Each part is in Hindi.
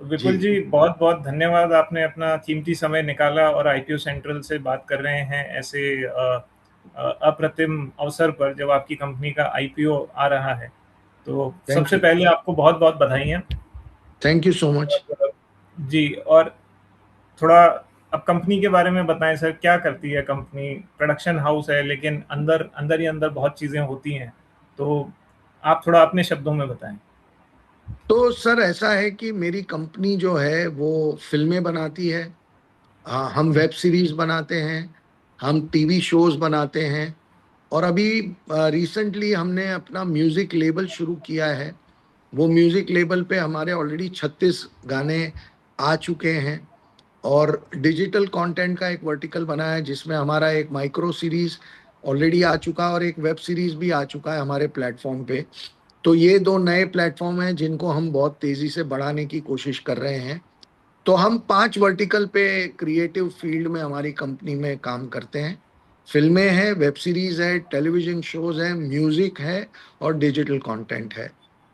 विपुल जी। जी, बहुत बहुत धन्यवाद। आपने अपना कीमती समय निकाला और आईपीओ सेंट्रल से बात कर रहे हैं ऐसे अप्रतिम अवसर पर, जब आपकी कंपनी का आईपीओ आ रहा है। तो थैंक सबसे यू। पहले आपको बहुत बहुत बधाइयाँ। Thank you so much. और जी, और थोड़ा अब कंपनी के बारे में बताएं सर, क्या करती है कंपनी? प्रोडक्शन हाउस है, लेकिन अंदर अंदर ही अंदर बहुत चीज़ें होती हैं, तो आप थोड़ा अपने शब्दों में बताएं। तो सर ऐसा है कि मेरी कंपनी जो है वो फिल्में बनाती है। हाँ, हम वेब सीरीज बनाते हैं, हम टीवी शोज बनाते हैं। और अभी रिसेंटली हमने अपना म्यूजिक लेबल शुरू किया है। वो म्यूजिक लेबल पे हमारे ऑलरेडी 36 गाने आ चुके हैं। और डिजिटल कंटेंट का एक वर्टिकल बना है जिसमें हमारा एक माइक्रो सीरीज ऑलरेडी आ चुका है और एक वेब सीरीज भी आ चुका है हमारे प्लेटफॉर्म पे। तो ये दो नए प्लेटफॉर्म हैं जिनको हम बहुत तेजी से बढ़ाने की कोशिश कर रहे हैं। तो हम 5 वर्टिकल पे क्रिएटिव फील्ड में हमारी कंपनी में काम करते हैं। फिल्में हैं, वेब सीरीज है, टेलीविजन शोज है, म्यूजिक है और डिजिटल कंटेंट है।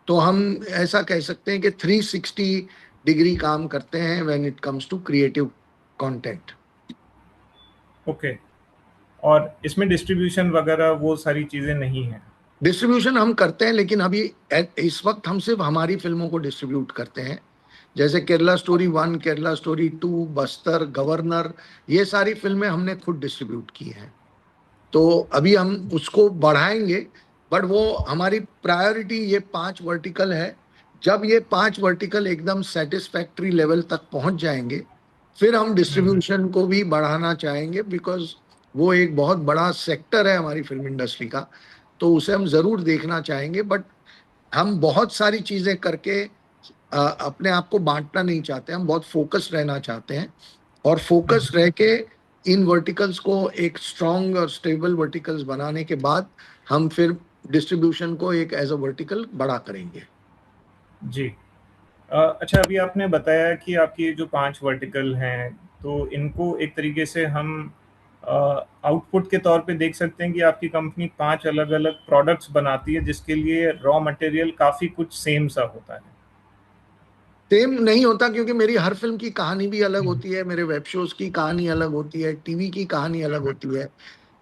तो हम ऐसा कह सकते हैं कि 360 डिग्री काम करते हैं when it comes to creative content. Okay. और इसमें डिस्ट्रीब्यूशन वगैरह वो सारी चीज़ें नहीं हैं? डिस्ट्रीब्यूशन हम करते हैं, लेकिन अभी इस वक्त हम सिर्फ हमारी फिल्मों को डिस्ट्रीब्यूट करते हैं। जैसे Kerala story 1, Kerala story 2, Bastar, governor, ये सारी फिल्में हमने खुद डिस्ट्रीब्यूट की हैं। तो अभी हम उसको बढ़ाएंगे। बट वो हमारी प्रायोरिटी ये 5 वर्टिकल है। जब ये 5 वर्टिकल एकदम सेटिस्फैक्ट्री लेवल तक पहुंच जाएंगे, फिर हम हम्म। डिस्ट्रीब्यूशन को भी बढ़ाना चाहेंगे, बिकॉज वो एक बहुत बड़ा सेक्टर है हमारी फिल्म इंडस्ट्री का। तो उसे हम जरूर देखना चाहेंगे। बट हम बहुत सारी चीजें करके अपने आप को बांटना नहीं चाहते। हम बहुत फोकस रहना चाहते हैं। और फोकस हम्म। रह के इन वर्टिकल्स को एक स्ट्रांग और स्टेबल वर्टिकल्स बनाने के बाद हम फिर डिस्ट्रीब्यूशन को एक एज अ वर्टिकल बड़ा करेंगे। जी। अच्छा, अभी आपने बताया कि आपकी जो 5 वर्टिकल हैं, तो इनको एक तरीके से हम आउटपुट के तौर पे देख सकते हैं कि आपकी कंपनी 5 अलग-अलग प्रोडक्ट्स बनाती है, जिसके लिए रॉ मटेरियल काफ़ी कुछ सेम सा होता है। सेम नहीं होता, क्योंकि मेरी हर फिल्म की कहानी भी अलग हुँ, होती है, मेरे वेब शोज की कहानी अलग होती है, टीवी की कहानी अलग होती है।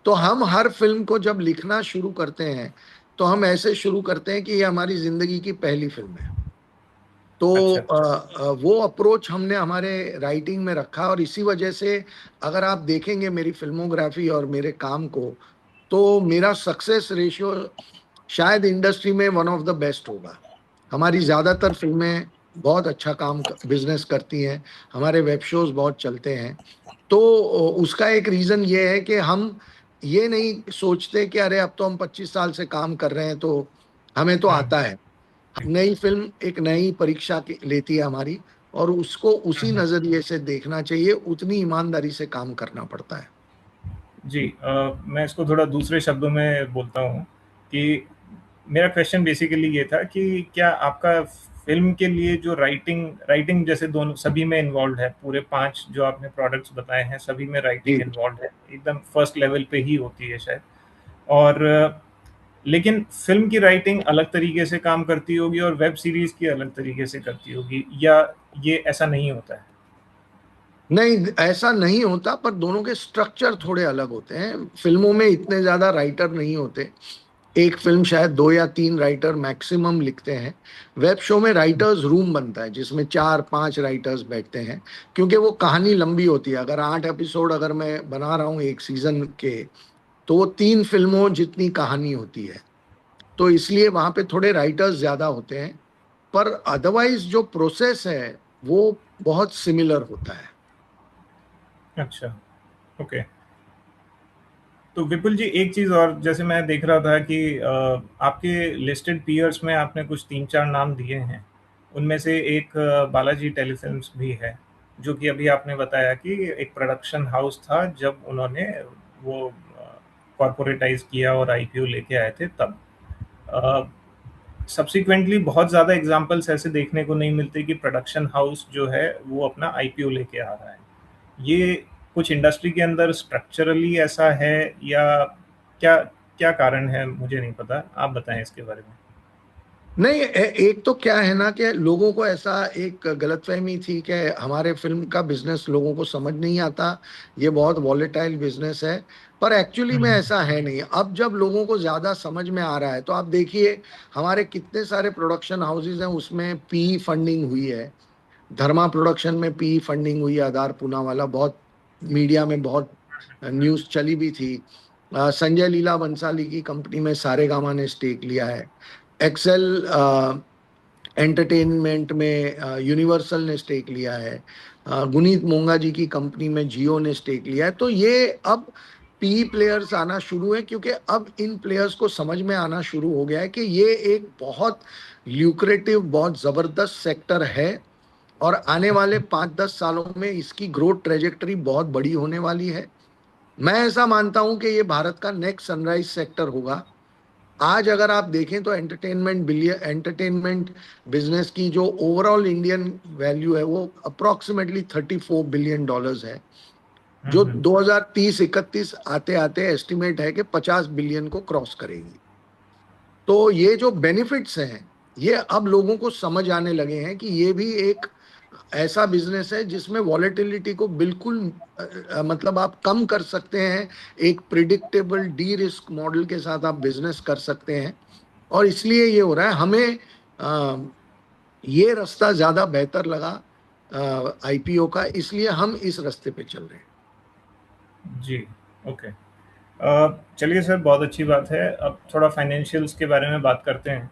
तो हम हर फिल्म को जब लिखना शुरू करते हैं, तो हम ऐसे शुरू करते हैं कि ये हमारी जिंदगी की पहली फिल्म है। तो अच्छा। वो अप्रोच हमने हमारे राइटिंग में रखा। और इसी वजह से अगर आप देखेंगे मेरी फिल्मोग्राफी और मेरे काम को, तो मेरा सक्सेस रेशियो शायद इंडस्ट्री में वन ऑफ द बेस्ट होगा। हमारी ज्यादातर फिल्में बहुत अच्छा काम बिजनेस करती हैं। हमारे वेब शोज बहुत चलते हैं। तो उसका एक रीजन ये है कि हम ये नहीं सोचते कि अरे अब तो हम 25 साल से काम कर रहे हैं तो हमें तो हुँ, आता है। नई फिल्म एक नई परीक्षा लेती है हमारी, और उसको हुँ, उसी हुँ। नजरिए से देखना चाहिए, उतनी ईमानदारी से काम करना पड़ता है। जी, मैं इसको थोड़ा दूसरे शब्दों में बोलता हूँ कि मेरा क्वेश्चन बेसिकली ये था कि क्या आपका फ़िल्म के लिए जो राइटिंग राइटिंग जैसे दोनों सभी में इन्वॉल्व्ड है, पूरे 5 जो आपने प्रोडक्ट्स बताए हैं, सभी में राइटिंग जी। इन्वॉल्व्ड है, एकदम फर्स्ट लेवल पे ही होती है शायद। और लेकिन फ़िल्म की राइटिंग अलग तरीके से काम करती होगी और वेब सीरीज़ की अलग तरीके से करती होगी, या ये ऐसा नहीं होता है? नहीं, ऐसा नहीं होता, पर दोनों के स्ट्रक्चर थोड़े अलग होते हैं। फिल्मों में इतने ज्यादा राइटर नहीं होते। एक फिल्म शायद 2 या 3 राइटर मैक्सिमम लिखते हैं। वेब शो में राइटर्स रूम बनता है जिसमें 4-5 राइटर्स बैठते हैं, क्योंकि वो कहानी लंबी होती है। अगर 8 एपिसोड अगर मैं बना रहा हूँ एक सीजन के, तो वो 3 फिल्मों जितनी कहानी होती है। तो इसलिए वहां पे थोड़े राइटर्स ज्यादा होते हैं। पर अदरवाइज जो प्रोसेस है वो बहुत सिमिलर होता है। अच्छा, ओके। तो विपुल जी, एक चीज़ और जैसे मैं देख रहा था कि आपके लिस्टेड पीयर्स में आपने कुछ 3-4 नाम दिए हैं। उनमें से एक बालाजी टेलीफ़िल्म्स भी है, जो कि अभी आपने बताया कि एक प्रोडक्शन हाउस था जब उन्होंने वो कॉर्पोरेटाइज़ किया और आईपीओ लेके आए थे तब। अ, सब्सिक्वेंटली बहुत ज़्यादा एग्ज़ाम्पल्स ऐसे देखने को नहीं मिलते कि प्रोडक्शन हाउस जो है वो अपना आईपीओ लेके आ रहा है। ये कुछ इंडस्ट्री के अंदर स्ट्रक्चरली ऐसा है, या क्या क्या कारण है, मुझे नहीं पता। आप बताएँ इसके बारे में। नहीं, एक तो क्या है ना कि लोगों को ऐसा एक गलतफहमी थी कि हमारे फिल्म का बिजनेस लोगों को समझ नहीं आता, ये बहुत वॉलेटाइल बिजनेस है। पर एक्चुअली में हम्म। ऐसा है नहीं। अब जब लोगों को ज्यादा समझ में आ रहा है तो आप देखिए, हमारे कितने सारे प्रोडक्शन हाउसेज हैं उसमें पी फंडिंग हुई है। धर्मा प्रोडक्शन में पी फंडिंग हुई है, आधार पूनावाला, बहुत मीडिया में बहुत न्यूज चली भी थी। संजय लीला बंसाली की कंपनी में सारेगामा ने स्टेक लिया है। एक्सेल एंटरटेनमेंट में यूनिवर्सल ने स्टेक लिया है। गुनीत मोंगा जी की कंपनी में जियो ने स्टेक लिया है। तो ये अब पी प्लेयर्स आना शुरू है, क्योंकि अब इन प्लेयर्स को समझ में आना शुरू हो गया है कि ये एक बहुत ल्यूक्रेटिव, बहुत जबरदस्त सेक्टर है, और आने वाले 5-10 सालों में इसकी ग्रोथ ट्रेजेक्टरी बहुत बड़ी होने वाली है। मैं ऐसा मानता हूं कि ये भारत का नेक्स्ट सनराइज सेक्टर होगा। आज अगर आप देखें तो एंटरटेनमेंट बिजनेस की जो ओवरऑल इंडियन वैल्यू है वो अप्रोक्सीमेटली $34 बिलियन है, जो हम्म। 2030-31 आते आते एस्टिमेट है कि 50 बिलियन को क्रॉस करेगी। तो ये जो बेनिफिट्स हैं, ये अब लोगों को समझ आने लगे हैं कि ये भी एक ऐसा बिजनेस है जिसमें वॉलेटिलिटी को बिल्कुल मतलब आप कम कर सकते हैं। एक प्रिडिक्टेबल डी रिस्क मॉडल के साथ आप बिजनेस कर सकते हैं। और इसलिए ये हो रहा है, हमें ये रास्ता ज्यादा बेहतर लगा आईपीओ का, इसलिए हम इस रास्ते पे चल रहे हैं। जी। ओके। चलिए सर, बहुत अच्छी बात है। अब थोड़ा फाइनेंशियल्स के बारे में बात करते हैं।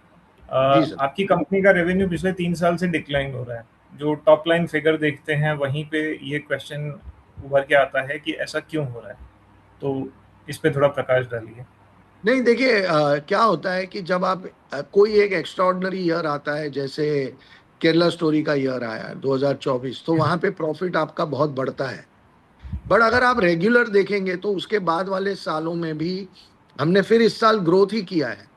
जी सर। आपकी कंपनी का रेवेन्यू पिछले 3 साल से डिक्लाइन हो रहा है। जो टॉप लाइन फिगर देखते हैं वहीं पे ये क्वेश्चन उभर के आता है कि ऐसा क्यों हो रहा है। तो इस पे थोड़ा प्रकाश डालिए। नहीं देखिए, क्या होता है कि जब आप कोई एक एक्स्ट्राऑर्डिनरी ईयर आता है, जैसे केरला स्टोरी का ईयर आया 2024, तो वहां पे प्रॉफिट आपका बहुत बढ़ता है। बट अगर आप रेगुलर देखेंगे तो उसके बाद वाले सालों में भी हमने फिर इस साल ग्रोथ ही किया है।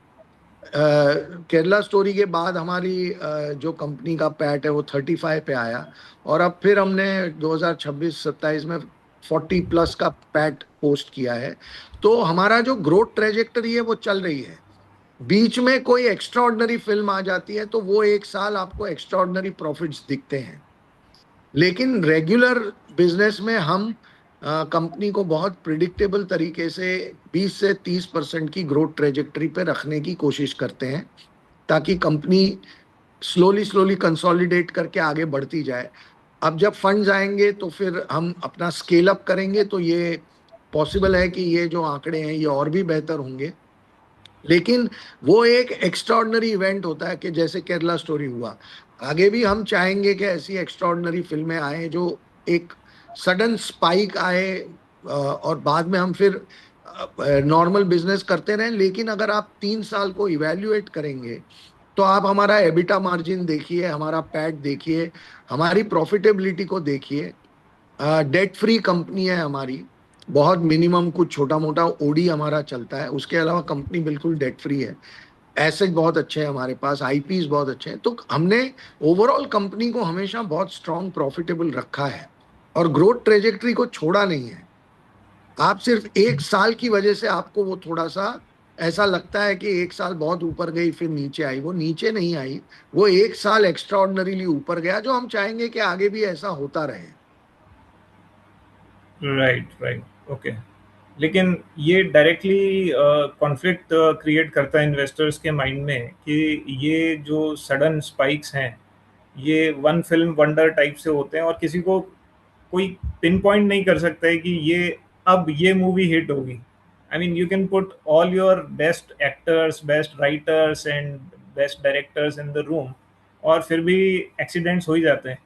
केरला स्टोरी के बाद हमारी जो कंपनी का पैट है वो 35 पे आया, और अब फिर हमने 2026-27 में 40+ का पैट पोस्ट किया है। तो हमारा जो ग्रोथ ट्रेजेक्टरी है वो चल रही है। बीच में कोई एक्स्ट्राऑर्डिनरी फिल्म आ जाती है तो वो एक साल आपको एक्स्ट्राऑर्डिनरी प्रॉफिट्स दिखते हैं। लेकिन रेगुलर बिजनेस में हम कंपनी को बहुत प्रिडिक्टेबल तरीके से 20 से 30% की ग्रोथ ट्रेजेक्टरी पे रखने की कोशिश करते हैं, ताकि कंपनी स्लोली स्लोली कंसोलिडेट करके आगे बढ़ती जाए। अब जब फंड्स आएंगे तो फिर हम अपना स्केल अप करेंगे, तो ये पॉसिबल है कि ये जो आंकड़े हैं ये और भी बेहतर होंगे। लेकिन वो एक एक्स्ट्राऑर्डिनरी इवेंट होता है कि जैसे केरला स्टोरी हुआ। आगे भी हम चाहेंगे कि ऐसी एक्स्ट्राऑर्डिनरी फिल्में आए जो एक सडन स्पाइक आए, और बाद में हम फिर नॉर्मल बिजनेस करते रहें। लेकिन अगर आप 3 साल को इवेल्युएट करेंगे तो आप हमारा एबिटा मार्जिन देखिए, हमारा पैट देखिए, हमारी प्रॉफिटेबिलिटी को देखिए। डेट फ्री कंपनी है हमारी। बहुत मिनिमम कुछ छोटा मोटा ओडी हमारा चलता है, उसके अलावा कंपनी बिल्कुल डेट फ्री है। एसेट बहुत अच्छे हैं हमारे पास, आईपीस बहुत अच्छे हैं। तो हमने ओवरऑल कंपनी को हमेशा बहुत स्ट्रांग प्रॉफिटेबल रखा है, और ग्रोथ ट्रेजेक्टरी को छोड़ा नहीं है। आप सिर्फ एक साल की वजह से आपको वो थोड़ा सा ऐसा लगता है कि एक साल बहुत ऊपर गई फिर नीचे आई, वो नीचे नहीं आई। वो एक साल एक्स्ट्रा ऑर्डिनरीली ऊपर गया, जो हम चाहेंगे कि आगे भी ऐसा होता रहे। Right, right. ओके। लेकिन ये डायरेक्टली कॉन्फ्लिक्ट क्रिएट करता है इन्वेस्टर्स के माइंड में कि ये जो सडन स्पाइक्स हैं, ये वन फिल्म वंडर टाइप से होते हैं और किसी को कोई पिन पॉइंट नहीं कर सकता है कि ये अब ये मूवी हिट होगी। I mean, you can put all your best actors, best writers and best directors in the room, और फिर भी एक्सीडेंट्स हो ही जाते हैं।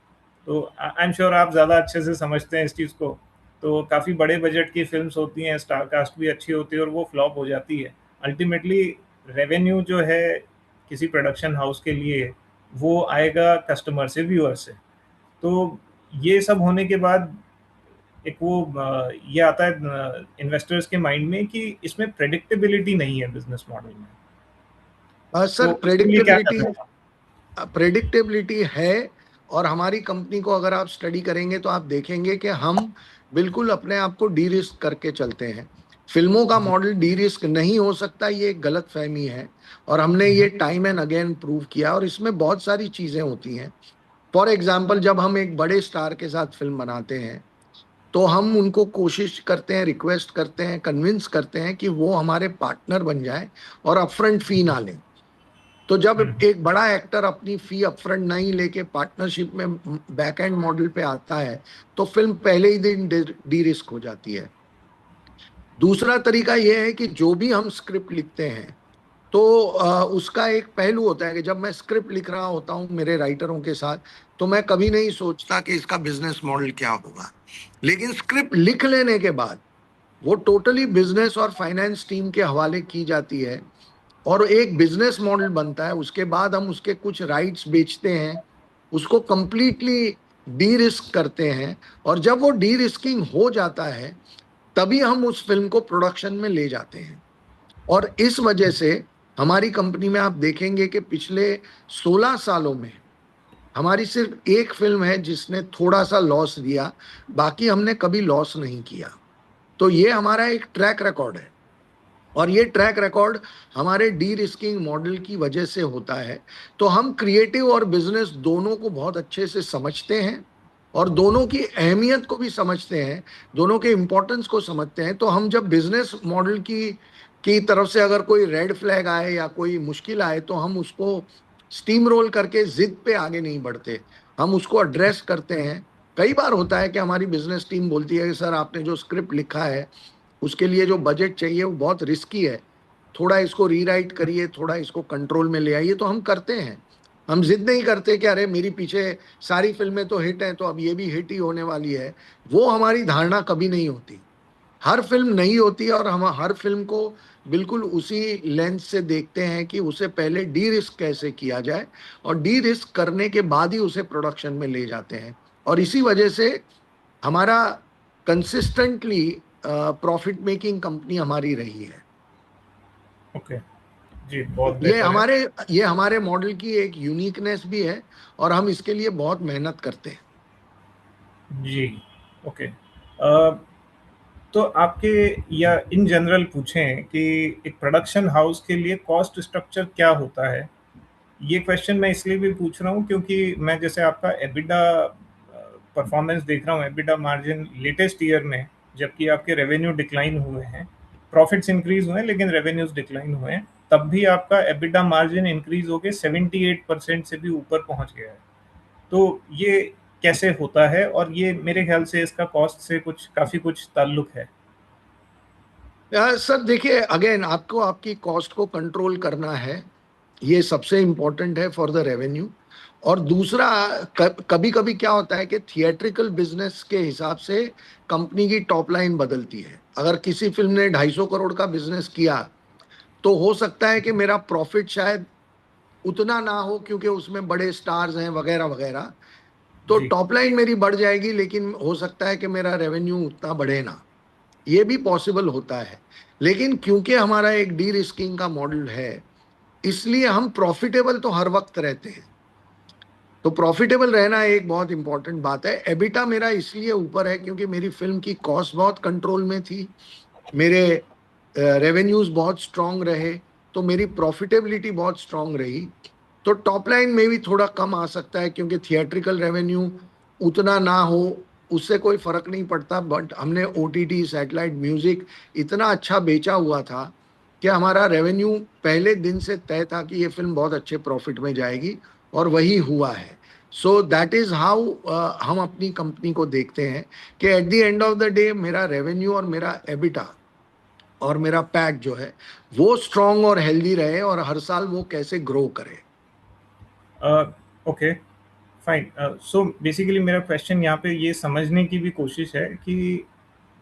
तो आई एम श्योर आप ज़्यादा अच्छे से समझते हैं इस चीज़ को। तो काफ़ी बड़े बजट की फिल्म्स होती हैं, स्टार कास्ट भी अच्छी होती है और वो फ्लॉप हो जाती है। अल्टीमेटली रेवेन्यू जो है किसी प्रोडक्शन हाउस के लिए, वो आएगा कस्टमर से, व्यूअर से। तो ये सब होने के बाद एक वो ये आता है इन्वेस्टर्स के माइंड में कि इसमें प्रेडिक्टेबिलिटी नहीं है बिजनेस मॉडल में। सर, तो उसके लिए क्या प्रेडिक्टेबिलिटी, करना है? प्रेडिक्टेबिलिटी है। और हमारी कंपनी को अगर आप स्टडी करेंगे तो आप देखेंगे कि हम बिल्कुल अपने आप को डी रिस्क करके चलते हैं। फिल्मों का जी। मॉडल डी रिस्क नहीं हो सकता, ये एक गलत फहमी है। और हमने ये टाइम एंड अगेन प्रूव किया, और इसमें बहुत सारी चीजें होती हैं। फॉर एग्जाम्पल, जब हम एक बड़े स्टार के साथ फिल्म बनाते हैं तो हम उनको कोशिश करते हैं, रिक्वेस्ट करते हैं, कन्विंस करते हैं कि वो हमारे पार्टनर बन जाए और अपफ्रंट फी ना लें। तो जब एक बड़ा एक्टर अपनी फी अपफ्रंट नहीं लेके पार्टनरशिप में बैक एंड मॉडल पे आता है, तो फिल्म पहले ही दिन डी रिस्क हो जाती है। दूसरा तरीका यह है कि जो भी हम स्क्रिप्ट लिखते हैं, तो उसका एक पहलू होता है कि जब मैं स्क्रिप्ट लिख रहा होता हूं मेरे राइटरों के साथ, तो मैं कभी नहीं सोचता कि इसका बिजनेस मॉडल क्या होगा। लेकिन स्क्रिप्ट लिख लेने के बाद वो टोटली बिजनेस और फाइनेंस टीम के हवाले की जाती है, और एक बिजनेस मॉडल बनता है। उसके बाद हम उसके कुछ राइट्स बेचते हैं, उसको कंप्लीटली डी रिस्क करते हैं। और जब वो डी रिस्किंग हो जाता है, तभी हम उस फिल्म को प्रोडक्शन में ले जाते हैं। और इस वजह से हमारी कंपनी में आप देखेंगे कि पिछले 16 सालों में हमारी सिर्फ एक फिल्म है जिसने थोड़ा सा लॉस दिया, बाकी हमने कभी लॉस नहीं किया। तो ये हमारा एक ट्रैक रिकॉर्ड है, और ये ट्रैक रिकॉर्ड हमारे डी रिस्किंग मॉडल की वजह से होता है। तो हम क्रिएटिव और बिजनेस दोनों को बहुत अच्छे से समझते हैं, और दोनों की अहमियत को भी समझते हैं, दोनों के इम्पोर्टेंस को समझते हैं। तो हम जब बिजनेस मॉडल की तरफ से अगर कोई रेड फ्लैग आए या कोई मुश्किल आए, तो हम उसको स्टीम रोल करके जिद पे आगे नहीं बढ़ते, हम उसको एड्रेस करते हैं। कई बार होता है कि हमारी बिजनेस टीम बोलती है कि सर, आपने जो स्क्रिप्ट लिखा है उसके लिए जो बजट चाहिए वो बहुत रिस्की है, थोड़ा इसको रीराइट करिए, थोड़ा इसको कंट्रोल में ले आइए। तो हम करते हैं, हम जिद नहीं करते कि अरे मेरी पीछे सारी फिल्में तो हिट हैं तो अब ये भी हिट ही होने वाली है। वो हमारी धारणा कभी नहीं होती। हर फिल्म नहीं होती, और हम हर फिल्म को बिल्कुल उसी लेंस से देखते हैं कि उसे पहले डी रिस्क कैसे किया जाए, और डी रिस्क करने के बाद ही उसे प्रोडक्शन में ले जाते हैं। और इसी वजह से हमारा कंसिस्टेंटली प्रॉफिट मेकिंग कंपनी हमारी रही है। ओके। जी, बहुत तो बेहतर है। ये हमारे मॉडल की एक यूनिकनेस भी है, और हम इसके लिए बहुत मेहनत करते हैं। जी। ओके। तो आपके, या इन जनरल पूछें कि एक प्रोडक्शन हाउस के लिए कॉस्ट स्ट्रक्चर क्या होता है? ये क्वेश्चन मैं इसलिए भी पूछ रहा हूँ क्योंकि मैं जैसे आपका एबिटा परफॉर्मेंस देख रहा हूँ, एबिटा मार्जिन लेटेस्ट ईयर में, जबकि आपके रेवेन्यू डिक्लाइन हुए हैं, प्रॉफिट्स इंक्रीज हुए हैं लेकिन रेवेन्यूज डिक्लाइन हुए हैं, तब भी आपका एबिटा मार्जिन इंक्रीज होकर 78% से भी ऊपर पहुंच गया है। तो ये कैसे होता है? और ये मेरे ख्याल से इसका कॉस्ट से कुछ काफी कुछ ताल्लुक है। सर देखिए, अगेन आपको आपकी कॉस्ट को कंट्रोल करना है, ये सबसे इम्पोर्टेंट है फॉर द रेवेन्यू। और दूसरा, कभी कभी क्या होता है कि थिएट्रिकल बिजनेस के हिसाब से कंपनी की टॉप लाइन बदलती है। अगर किसी फिल्म ने 250 करोड़ का बिजनेस किया, तो हो सकता है कि मेरा प्रॉफिट शायद उतना ना हो, क्योंकि उसमें बड़े स्टार्स हैं वगैरह वगैरह। तो जी। टॉप लाइन मेरी बढ़ जाएगी, लेकिन हो सकता है कि मेरा रेवेन्यू उतना बढ़े ना। ये भी पॉसिबल होता है। लेकिन क्योंकि हमारा एक डी रिस्किंग का मॉडल है, इसलिए हम प्रॉफिटेबल तो हर वक्त रहते हैं। तो प्रॉफिटेबल रहना एक बहुत इंपॉर्टेंट बात है। एबिटा मेरा इसलिए ऊपर है क्योंकि मेरी फिल्म की कॉस्ट बहुत कंट्रोल में थी, मेरे रेवेन्यूज बहुत स्ट्रांग रहे, तो मेरी प्रॉफिटेबिलिटी बहुत स्ट्रांग रही। तो टॉप लाइन में भी थोड़ा कम आ सकता है, क्योंकि थिएट्रिकल रेवेन्यू उतना ना हो, उससे कोई फर्क नहीं पड़ता। बट हमने ओटीटी, सैटेलाइट, म्यूजिक इतना अच्छा बेचा हुआ था कि हमारा रेवेन्यू पहले दिन से तय था कि ये फिल्म बहुत अच्छे प्रॉफिट में जाएगी, और वही हुआ है। सो दैट इज हाउ हम अपनी कंपनी को देखते हैं, कि at the end of the day मेरा रेवेन्यू और मेरा एबिटा और मेरा पैट जो है वो स्ट्रांग और हेल्दी रहे, और हर साल वो कैसे ग्रो करे। Okay, fine. सो बेसिकली मेरा क्वेश्चन यहाँ पे ये समझने की भी कोशिश है कि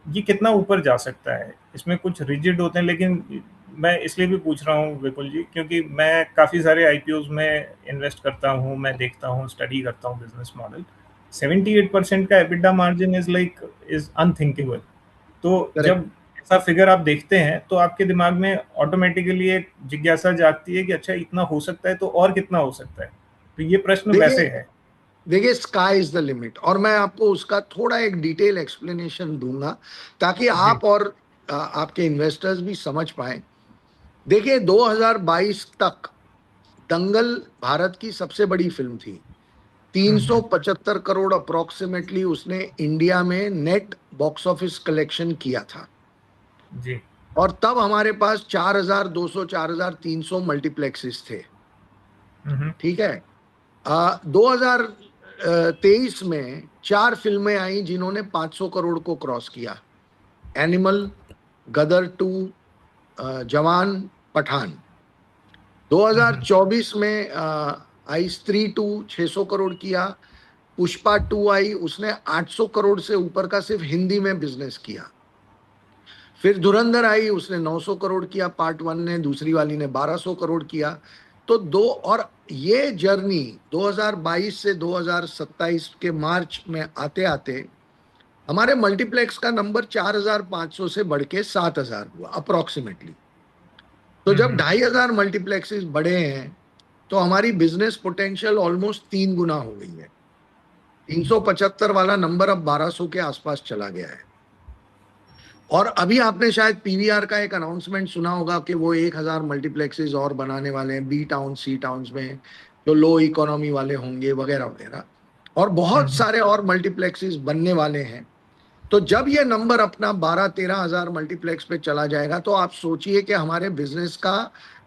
ये कितना ऊपर जा सकता है। इसमें कुछ रिजिड होते हैं, लेकिन मैं इसलिए भी पूछ रहा हूँ विपुल जी, क्योंकि मैं काफ़ी सारे आईपीओज में इन्वेस्ट करता हूँ, मैं देखता हूँ, स्टडी करता हूँ बिजनेस मॉडल। 78% का EBITDA margin is like, is unthinkable. तो करेक्ट। जब ऐसा फिगर आप देखते हैं तो आपके दिमाग में ऑटोमेटिकली एक जिज्ञासा जागती है कि अच्छा, इतना हो सकता है तो और कितना हो सकता है। तो ये प्रश्न देखिए वैसे है। देखिए स्काई इज द लिमिट, और मैं आपको उसका थोड़ा एक डिटेल एक्सप्लेनेशन दूंगा, ताकि जी। आप और आपके इन्वेस्टर्स भी समझ पाए। देखिए 2022 तक दंगल भारत की सबसे बड़ी फिल्म थी। हम्म। 375 करोड़ अप्रोक्सीमेटली उसने इंडिया में नेट बॉक्स ऑफिस कलेक्शन किया था। जी। और तब हमारे पास 4,200 4,300 मल्टीप्लेक्सेस थे। हम्म। ठीक है। 2023 में चार फिल्में आई जिन्होंने 500 करोड़ को क्रॉस किया। एनिमल, गदर टू, जवान, पठान। हम्म। 2024 में आई स्त्री टू, 600 करोड़ किया। पुष्पा टू आई, उसने 800 करोड़ से ऊपर का सिर्फ हिंदी में बिजनेस किया। फिर धुरंधर आई, उसने 900 करोड़ किया पार्ट वन ने, दूसरी वाली ने 1200 करोड़ किया। तो दो और ये जर्नी 2022 से 2027 के मार्च में आते आते हमारे मल्टीप्लेक्स का नंबर 4,500 से बढ़ के 7,000 हुआ अप्रोक्सीमेटली। तो जब हम्म। 2,500 मल्टीप्लेक्सेस बढ़े हैं तो हमारी बिजनेस पोटेंशियल ऑलमोस्ट 3 गुना हो गई है। 375 वाला नंबर अब 1,200 के आसपास चला गया है। और अभी आपने शायद पीवीआर का एक अनाउंसमेंट सुना होगा कि वो 1,000 मल्टीप्लेक्सेस और बनाने वाले हैं बी टाउन सी टाउन्स में, जो लो इकोनॉमी वाले होंगे वगैरह वगैरह। और बहुत हम्म। सारे और मल्टीप्लेक्सेस बनने वाले हैं। तो जब ये नंबर अपना 12-13 हजार मल्टीप्लेक्स पे चला जाएगा तो आप सोचिए कि हमारे बिजनेस का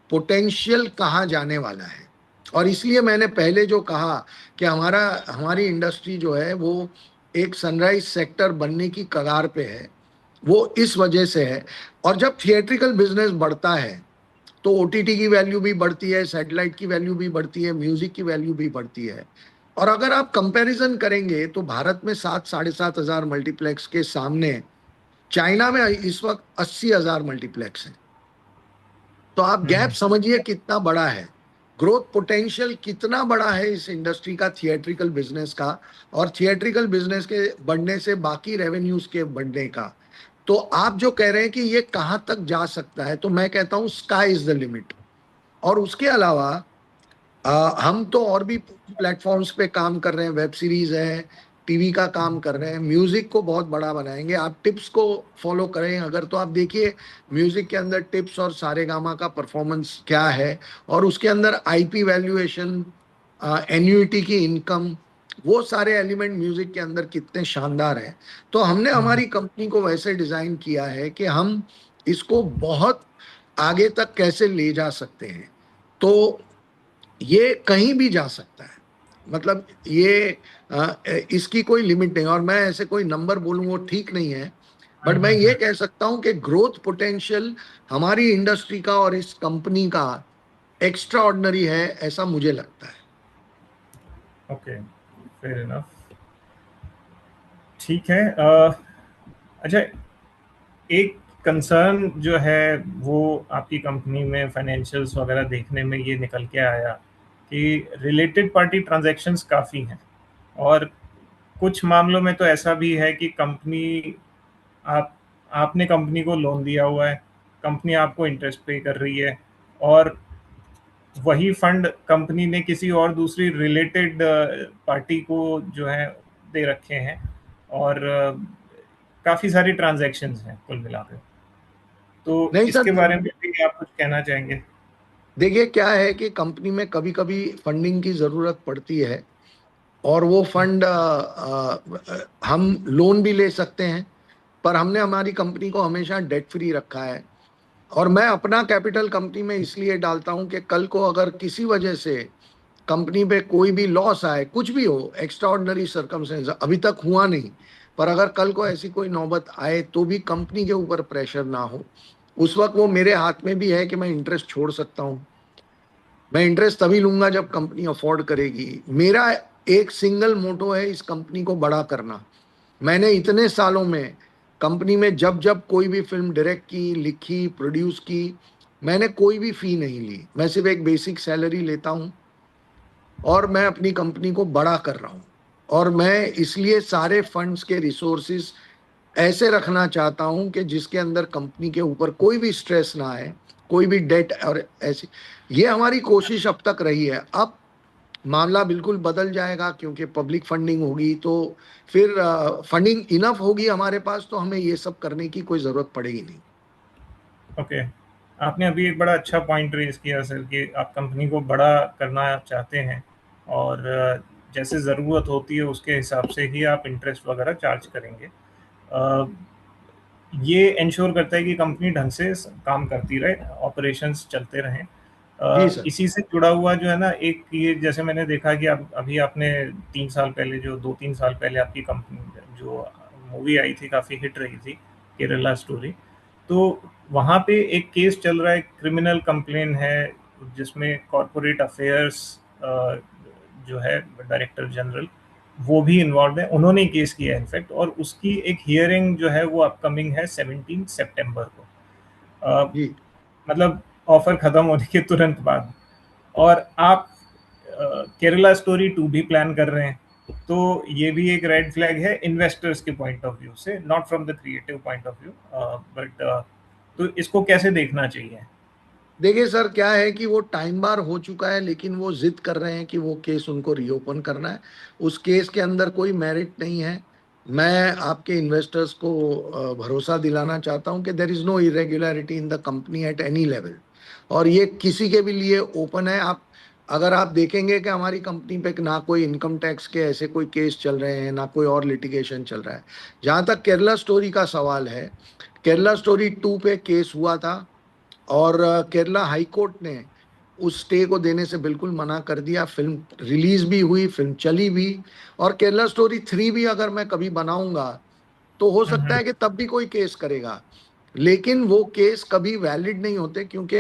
पोटेंशियल कहाँ जाने वाला है। और इसलिए मैंने पहले जो कहा कि हमारी इंडस्ट्री जो है वो एक सनराइज सेक्टर बनने की कगार पे है, वो इस वजह से है। और जब थिएट्रिकल बिजनेस बढ़ता है तो ओटीटी की वैल्यू भी बढ़ती है, सैटेलाइट की वैल्यू भी बढ़ती है, म्यूजिक की वैल्यू भी बढ़ती है। और अगर आप कंपैरिजन करेंगे तो भारत में 7-7,500 मल्टीप्लेक्स के सामने चाइना में इस वक्त 80,000 मल्टीप्लेक्स है। तो आप गैप हम्म। समझिए कितना बड़ा है, ग्रोथ पोटेंशियल कितना बड़ा है इस इंडस्ट्री का, थिएट्रिकल बिजनेस का। और थिएट्रिकल बिजनेस के बढ़ने से बाकी रेवेन्यूज के बढ़ने का। तो आप जो कह रहे हैं कि ये कहां तक जा सकता है, तो मैं कहता हूं स्काई इज द लिमिट। और उसके अलावा हम तो और भी प्लेटफॉर्म्स पे काम कर रहे हैं, वेब सीरीज है, टीवी का काम कर रहे हैं, म्यूजिक को बहुत बड़ा बनाएंगे। आप टिप्स को फॉलो करें अगर तो आप देखिए म्यूजिक के अंदर टिप्स और सारेगामा का परफॉर्मेंस क्या है। और उसके अंदर आईपी वैल्यूएशन, एन्युइटी की इनकम, वो सारे एलिमेंट म्यूजिक के अंदर कितने शानदार हैं। तो हमने हम्म। हमारी कंपनी को वैसे डिजाइन किया है कि हम इसको बहुत आगे तक कैसे ले जा सकते हैं। तो ये कहीं भी जा सकता है। मतलब ये इसकी कोई लिमिट नहीं। और मैं ऐसे कोई नंबर बोलूं वो ठीक नहीं है। बट मैं ये कह सकता हूं कि ग्रोथ पोटेंशियल हमारी इंडस्ट्री का और इस कंपनी का एक्स्ट्रा ऑर्डिनरी है, ऐसा मुझे लगता है। Okay, fair enough. ठीक है। अच्छा, एक कंसर्न जो है वो आपकी कंपनी में फाइनेंशियल्स वगैरह देखने में ये निकल के आया कि रिलेटेड पार्टी ट्रांजैक्शंस काफ़ी हैं, और कुछ मामलों में तो ऐसा भी है कि कंपनी, आप आपने कंपनी को लोन दिया हुआ है, कंपनी आपको इंटरेस्ट पे कर रही है, और वही फंड कंपनी ने किसी और दूसरी रिलेटेड पार्टी को जो है दे रखे हैं, और काफ़ी सारी ट्रांजैक्शंस हैं कुल मिलाकर। तो नहीं इसके सर, बारे में भी आप कुछ कहना चाहेंगे? देखिए क्या है कि कंपनी में कभी कभी फंडिंग की जरूरत पड़ती है। और वो फंड हम लोन भी ले सकते हैं। पर हमने हमारी कंपनी को हमेशा डेट फ्री रखा है। और मैं अपना कैपिटल कंपनी में इसलिए डालता हूं कि कल को अगर किसी वजह से कंपनी पे कोई भी लॉस आए, कुछ भी हो, एक्स्ट्रा ऑर्डिनरी सर्कमस्टेंस, अभी तक हुआ नहीं, पर अगर कल को ऐसी कोई नौबत आए तो भी कंपनी के ऊपर प्रेशर ना हो। उस वक्त वो मेरे हाथ में भी है कि मैं इंटरेस्ट छोड़ सकता हूँ। मैं इंटरेस्ट तभी लूंगा जब कंपनी अफोर्ड करेगी। मेरा एक सिंगल मोटो है इस कंपनी को बड़ा करना। मैंने इतने सालों में कंपनी में जब जब कोई भी फिल्म डायरेक्ट की, लिखी, प्रोड्यूस की, मैंने कोई भी फी नहीं ली। मैं सिर्फ एक बेसिक सैलरी लेता हूं और मैं अपनी कंपनी को बड़ा कर रहा हूं। और मैं इसलिए सारे फंड्स के रिसोर्सेज ऐसे रखना चाहता हूं कि जिसके अंदर कंपनी के ऊपर कोई भी स्ट्रेस ना आए, कोई भी डेट और ऐसी। ये हमारी कोशिश अब तक रही है। अब मामला बिल्कुल बदल जाएगा क्योंकि पब्लिक फंडिंग होगी। तो फिर फंडिंग इनफ होगी हमारे पास, तो हमें ये सब करने की कोई जरूरत पड़ेगी नहीं। ओके। आपने अभी एक बड़ा अच्छा पॉइंट रेज़ किया सर कि आप कंपनी को बड़ा करना चाहते हैं और जैसे ज़रूरत होती है उसके हिसाब से ही आप इंटरेस्ट वगैरह चार्ज करेंगे। अ, ये एंश्योर करता है कि कंपनी ढंग से काम करती रहे, ऑपरेशंस चलते रहें। जी सर। इसी से जुड़ा हुआ जो है ना, एक ये जैसे मैंने देखा कि आप अभी आपने 3 साल पहले, जो 2-3 साल पहले आपकी कंपनी जो मूवी आई थी काफ़ी हिट रही थी, केरला स्टोरी। तो वहाँ पे एक केस चल रहा है, क्रिमिनल कंप्लेन है जिसमें कॉरपोरेट अफेयर्स जो है डायरेक्टर जनरल, वो भी इन्वॉल्व है, उन्होंने ही केस किया है इनफैक्ट, और उसकी एक हियरिंग जो है वो अपकमिंग है 17 सितंबर को। अ, जी मतलब ऑफर खत्म होने के तुरंत बाद, और आप केरला स्टोरी 2 भी प्लान कर रहे हैं, तो ये भी एक रेड फ्लैग है इन्वेस्टर्स के पॉइंट ऑफ व्यू से, not from the creative point of view, but तो इसको कैसे देखना चाहिए? देखिए सर, क्या है कि वो टाइम बार हो चुका है, लेकिन वो जिद कर रहे हैं कि वो केस उनको रीओपन करना है। उस केस के अंदर कोई मेरिट नहीं है। मैं आपके इन्वेस्टर्स को भरोसा दिलाना चाहता हूं कि there is no irregularity in the company at any level, और ये किसी के भी लिए ओपन है। आप अगर आप देखेंगे कि हमारी कंपनी पे ना कोई इनकम टैक्स के ऐसे कोई केस चल रहे हैं, ना कोई और लिटिगेशन चल रहा है। जहां तक केरला स्टोरी का सवाल है, केरला स्टोरी 2 पे केस हुआ था, और केरला हाई कोर्ट ने उस स्टे को देने से बिल्कुल मना कर दिया। फिल्म रिलीज भी हुई, फिल्म चली भी, और केरला स्टोरी 3 भी अगर मैं कभी बनाऊंगा तो हो हुँ, सकता हुँ। है कि तब भी कोई केस करेगा। लेकिन वो केस कभी वैलिड नहीं होते, क्योंकि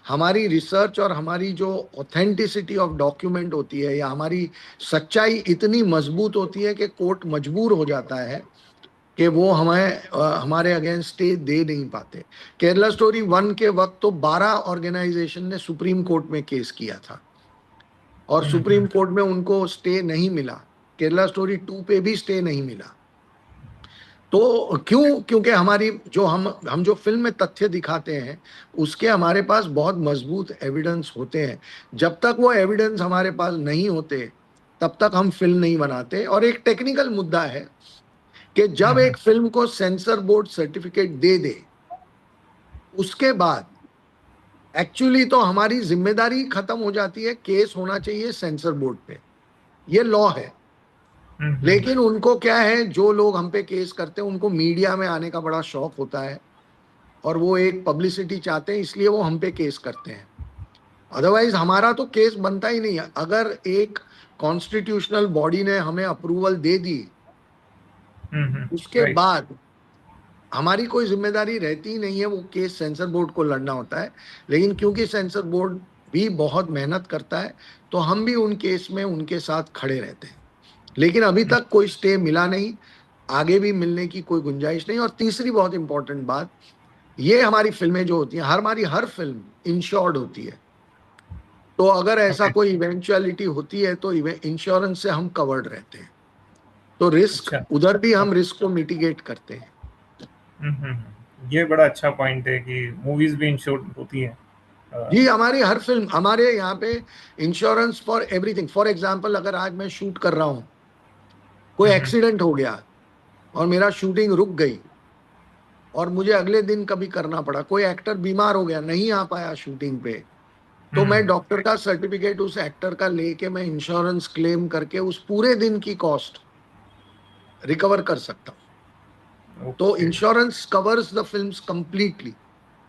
हमारी रिसर्च और हमारी जो ऑथेंटिसिटी ऑफ डॉक्यूमेंट होती है, या हमारी सच्चाई इतनी मजबूत होती है कि कोर्ट मजबूर हो जाता है कि वो हमें हमारे अगेंस्ट स्टे दे नहीं पाते। केरला स्टोरी 1 के वक्त तो 12 ऑर्गेनाइजेशन ने सुप्रीम कोर्ट में केस किया था, और हुँ, सुप्रीम हुँ। कोर्ट में उनको स्टे नहीं मिला। केरला स्टोरी 2 पे भी स्टे नहीं मिला। तो क्यों? क्योंकि हमारी जो हम जो फिल्म में तथ्य दिखाते हैं, उसके हमारे पास बहुत मजबूत एविडेंस होते हैं। जब तक वो एविडेंस हमारे पास नहीं होते, तब तक हम फिल्म नहीं बनाते। और एक टेक्निकल मुद्दा है कि हुँ, जब हुँ। एक फिल्म को सेंसर बोर्ड सर्टिफिकेट दे दे, उसके बाद एक्चुअली तो हमारी जिम्मेदारी खत्म हो जाती है, केस होना चाहिए सेंसर बोर्ड पे, ये लॉ है। हुँ, हुँ। लेकिन उनको क्या है, जो लोग हम पे केस करते हैं उनको मीडिया में आने का बड़ा शौक होता है, और वो एक पब्लिसिटी चाहते हैं, इसलिए वो हम पे केस करते हैं। अदरवाइज हमारा तो केस बनता ही नहीं है। अगर एक कॉन्स्टिट्यूशनल बॉडी ने हमें अप्रूवल दे दी, हुँ, हुँ। उसके राइट। बाद हमारी कोई जिम्मेदारी रहती ही नहीं है, वो केस सेंसर बोर्ड को लड़ना होता है। लेकिन क्योंकि सेंसर बोर्ड भी बहुत मेहनत करता है, तो हम भी उन केस में उनके साथ खड़े रहते हैं। लेकिन अभी हुँ, तक कोई स्टे मिला नहीं, आगे भी मिलने की कोई गुंजाइश नहीं। और तीसरी बहुत इंपॉर्टेंट बात, ये हमारी फिल्में जो होती हैं, हमारी हर फिल्म इंश्योर्ड होती है। तो अगर ऐसा ओके। कोई इवेंचुअलिटी होती है तो इंश्योरेंस से हम कवर्ड रहते हैं। तो रिस्क अच्छा। उधर भी हम ओके। रिस्क को मिटिगेट करते हैं। हुँ, हुँ, हुँ। ये बड़ा अच्छा पॉइंट है कि मूवीज़ भी इंश्योर्ड होती हैं। अ, जी, हमारी हर फिल्म, हमारे यहाँ पे insurance for everything. For example, अगर आज मैं शूट कर रहा हूँ, कोई हुँ, हुँ। एक्सीडेंट हो गया और मेरा शूटिंग रुक गई, और मुझे अगले दिन कभी करना पड़ा, कोई एक्टर बीमार हो गया, नहीं आ पाया शूटिंग पे, तो हुँ। मैं डॉक्टर का सर्टिफिकेट उस एक्टर का लेके मैं इंश्योरेंस क्लेम करके उस पूरे दिन की कॉस्ट रिकवर कर सकता हूँ। तो okay. Insurance covers the films completely.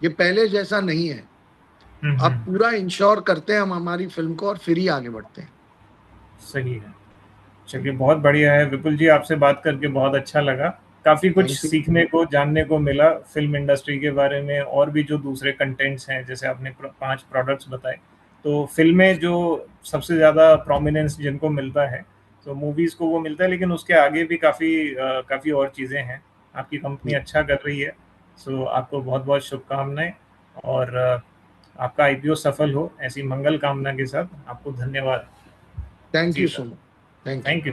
ये पहले जैसा नहीं है। हुँ, अब हुँ। पूरा इंश्योर करते हैं हम हमारी फिल्म को, और फिर ही आगे बढ़ते हैं। सही है। चलिए, बहुत बढ़िया है विपुल जी, आपसे बात करके बहुत अच्छा लगा। काफ़ी कुछ थैंक यू। सीखने को, जानने को मिला फ़िल्म इंडस्ट्री के बारे में, और भी जो दूसरे कंटेंट्स हैं, जैसे आपने 5 प्रोडक्ट्स बताए। तो फ़िल्में जो सबसे ज़्यादा प्रोमिनेंस जिनको मिलता है, तो मूवीज़ को वो मिलता है, लेकिन उसके आगे भी काफ़ी और चीज़ें हैं। आपकी कंपनी अच्छा कर रही है, सो आपको बहुत-बहुत शुभकामनाएँ, और आपका आईपीओ सफल हो, ऐसी मंगल कामना के साथ आपको धन्यवाद। थैंक जी you so sir. Much. Thank you. Thank you.